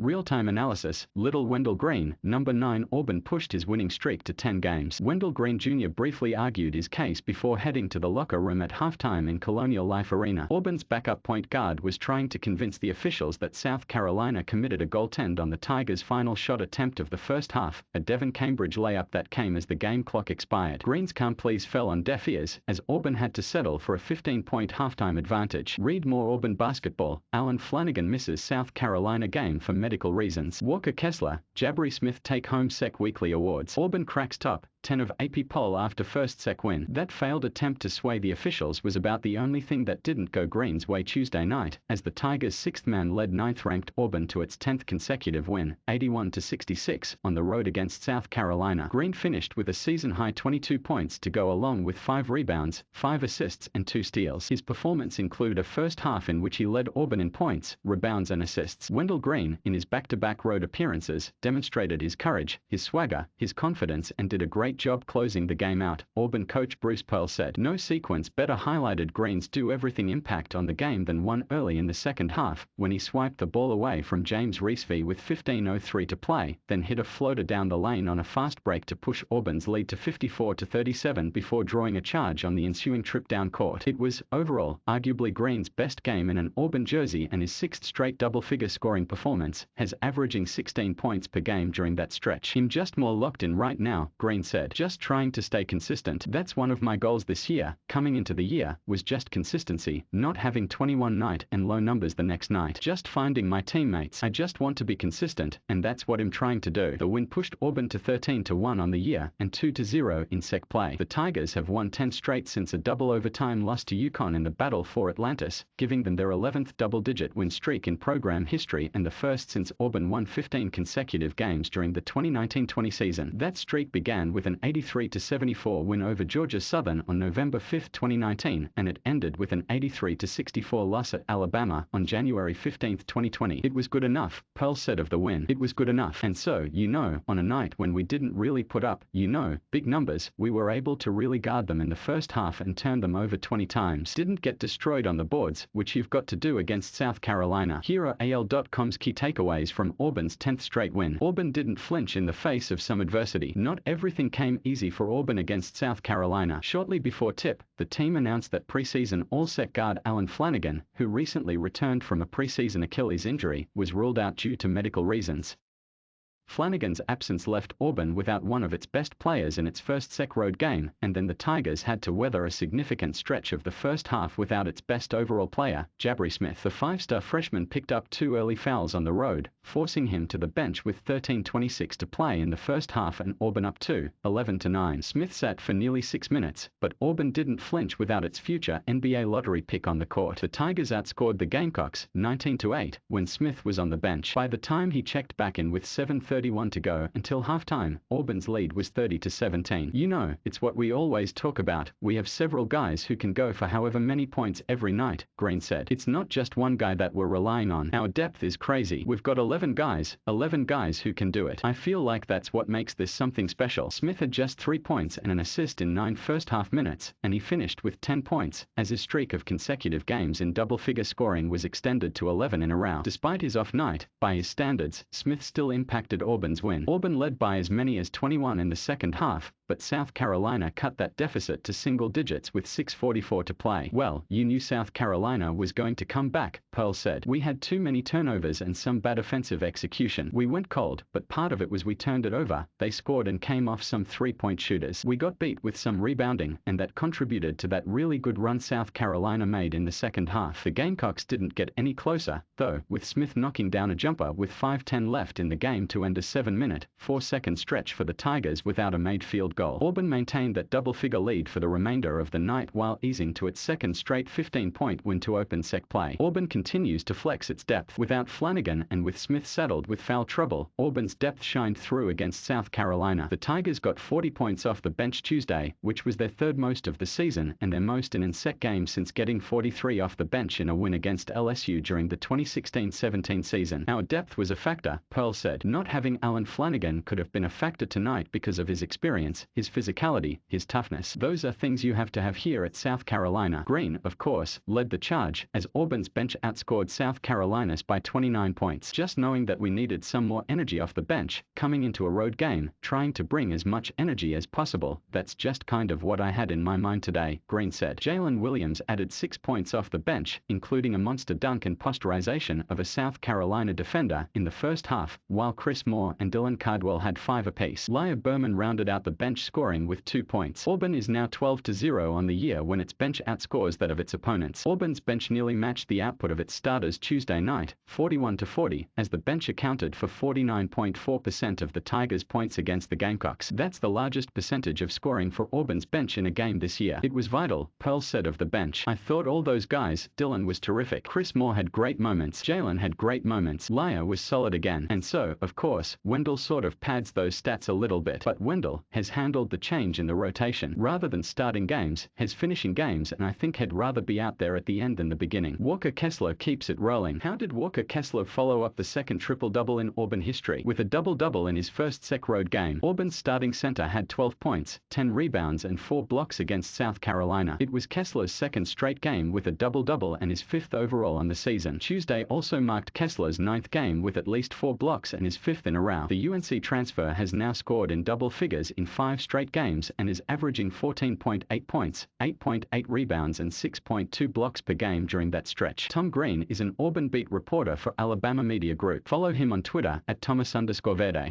Real-time analysis, little Wendell Green, number 9 Auburn pushed his winning streak to 10 games. Wendell Green Jr. briefly argued his case before heading to the locker room at halftime in Colonial Life Arena. Auburn's backup point guard was trying to convince the officials that South Carolina committed a goaltend on the Tigers' final shot attempt of the first half, a Devan Cambridge layup that came as the game clock expired. Green's calm pleas fell on deaf ears, as Auburn had to settle for a 15-point halftime advantage. Read more Auburn basketball. Atlantis Flanigan misses South Carolina game for medical reasons. Walker Kessler, Jabari Smith take home SEC Weekly Awards. Auburn cracks top 10 of AP poll after first SEC win. That failed attempt to sway the officials was about the only thing that didn't go Green's way Tuesday night, as the Tigers' sixth man led 9th-ranked Auburn to its 10th consecutive win, 81-66, on the road against South Carolina. Green finished with a season-high 22 points to go along with 5 rebounds, 5 assists and 2 steals. His performance included a first half in which he led Auburn in points, rebounds and assists. Wendell Green, in his back-to-back road appearances, demonstrated his courage, his swagger, his confidence and did a great job closing the game out, Auburn coach Bruce Pearl said. No sequence better highlighted Green's do-everything impact on the game than one early in the second half, when he swiped the ball away from James Reesve with 15:03 to play, then hit a floater down the lane on a fast break to push Auburn's lead to 54-37 before drawing a charge on the ensuing trip down court. It was, overall, arguably Green's best game in an Auburn jersey and his 6th straight double-figure scoring performance, has averaging 16 points per game during that stretch. "I'm just more locked in right now," Green said. "Just trying to stay consistent. That's one of my goals this year, coming into the year, was just consistency, not having 21 night and low numbers the next night. Just finding my teammates. I just want to be consistent, and that's what I'm trying to do." The win pushed Auburn to 13-1 on the year and 2-0 in SEC play. The Tigers have won 10 straight since a double overtime loss to UConn in the battle for Atlantis, giving them their 11th double-digit win streak in program history and the first since Auburn won 15 consecutive games during the 2019-20 season. That streak began with an 83-74 win over Georgia Southern on November 5, 2019, and it ended with an 83-64 loss at Alabama on January 15, 2020. "It was good enough," Pearl said of the win. "It was good enough. And so, on a night when we didn't really put up, big numbers, we were able to really guard them in the first half and turn them over 20 times. Didn't get destroyed on the boards, which you've got to do against South Carolina." Here are AL.com's key takeaways from Auburn's 10th straight win. Auburn didn't flinch in the face of some adversity. Not everything came easy for Auburn against South Carolina. Shortly before tip, the team announced that preseason All-SEC guard Atlantis Flanigan, who recently returned from a preseason Achilles injury, was ruled out due to medical reasons. Flanigan's absence left Auburn without one of its best players in its first SEC road game, and then the Tigers had to weather a significant stretch of the first half without its best overall player, Jabari Smith. The 5-star freshman picked up 2 early fouls on the road, forcing him to the bench with 13:26 to play in the first half and Auburn up 11-9. Smith sat for nearly 6 minutes, but Auburn didn't flinch without its future NBA lottery pick on the court. The Tigers outscored the Gamecocks 19-8 when Smith was on the bench. By the time he checked back in with 7:31 to go until halftime, Auburn's lead was 30-17. "It's what we always talk about. We have several guys who can go for however many points every night," Green said. "It's not just one guy that we're relying on. Our depth is crazy. We've got 11 guys who can do it. I feel like that's what makes this something special." Smith had just 3 points and an assist in 9 first-half minutes, and he finished with 10 points, as his streak of consecutive games in double-figure scoring was extended to 11 in a row. Despite his off night, by his standards, Smith still impacted Auburn's win. Auburn led by as many as 21 in the second half, but South Carolina cut that deficit to single digits with 6:44 to play. "Well, you knew South Carolina was going to come back," Pearl said. "We had too many turnovers and some bad offensive execution. We went cold, but part of it was we turned it over. They scored and came off some 3-point shooters. We got beat with some rebounding, and that contributed to that really good run South Carolina made in the second half." The Gamecocks didn't get any closer, though, with Smith knocking down a jumper with 5:10 left in the game to end a 7-minute, 4-second stretch for the Tigers without a made field goal. Auburn maintained that double-figure lead for the remainder of the night while easing to its second straight 15-point win to open SEC play. Auburn continues to flex its depth. Without Flanigan and with Smith saddled with foul trouble, Auburn's depth shined through against South Carolina. The Tigers got 40 points off the bench Tuesday, which was their third most of the season and their most in an SEC game since getting 43 off the bench in a win against LSU during the 2016-17 season. "Our depth was a factor," Pearl said. "Not having having Alan Flanigan could have been a factor tonight because of his experience, his physicality, his toughness. Those are things you have to have here at South Carolina. Green, of course, led the charge as Auburn's bench outscored South Carolina's by 29 points. Just knowing that we needed some more energy off the bench, coming into a road game, trying to bring as much energy as possible, that's just kind of what I had in my mind today, Green said. Jalen Williams added 6 points off the bench, including a monster dunk and posterization of a South Carolina defender in the first half, while Chris Moore and Dylan Cardwell had 5 apiece. Laya Berman rounded out the bench scoring with 2 points. Auburn is now 12-0 on the year when its bench outscores that of its opponents. Auburn's bench nearly matched the output of its starters Tuesday night, 41-40, as the bench accounted for 49.4% of the Tigers' points against the Gamecocks. That's the largest percentage of scoring for Auburn's bench in a game this year. It was vital, Pearl said of the bench. I thought all those guys. Dylan was terrific. Chris Moore had great moments. Jalen had great moments. Laya was solid again. And so, of course, Wendell sort of pads those stats a little bit. But Wendell has handled the change in the rotation. Rather than starting games, has finishing games, and I think he'd rather be out there at the end than the beginning. Walker Kessler keeps it rolling. How did Walker Kessler follow up the second triple-double in Auburn history? With a double-double in his first SEC road game, Auburn's starting center had 12 points, 10 rebounds and 4 blocks against South Carolina. It was Kessler's second straight game with a double-double and his 5th overall on the season. Tuesday also marked Kessler's 9th game with at least 4 blocks and his 5th in a row. The UNC transfer has now scored in double figures in 5 straight games and is averaging 14.8 points, 8.8 rebounds and 6.2 blocks per game during that stretch. Tom Green is an Auburn beat reporter for Alabama Media Group. Follow him on Twitter at Thomas_Verde.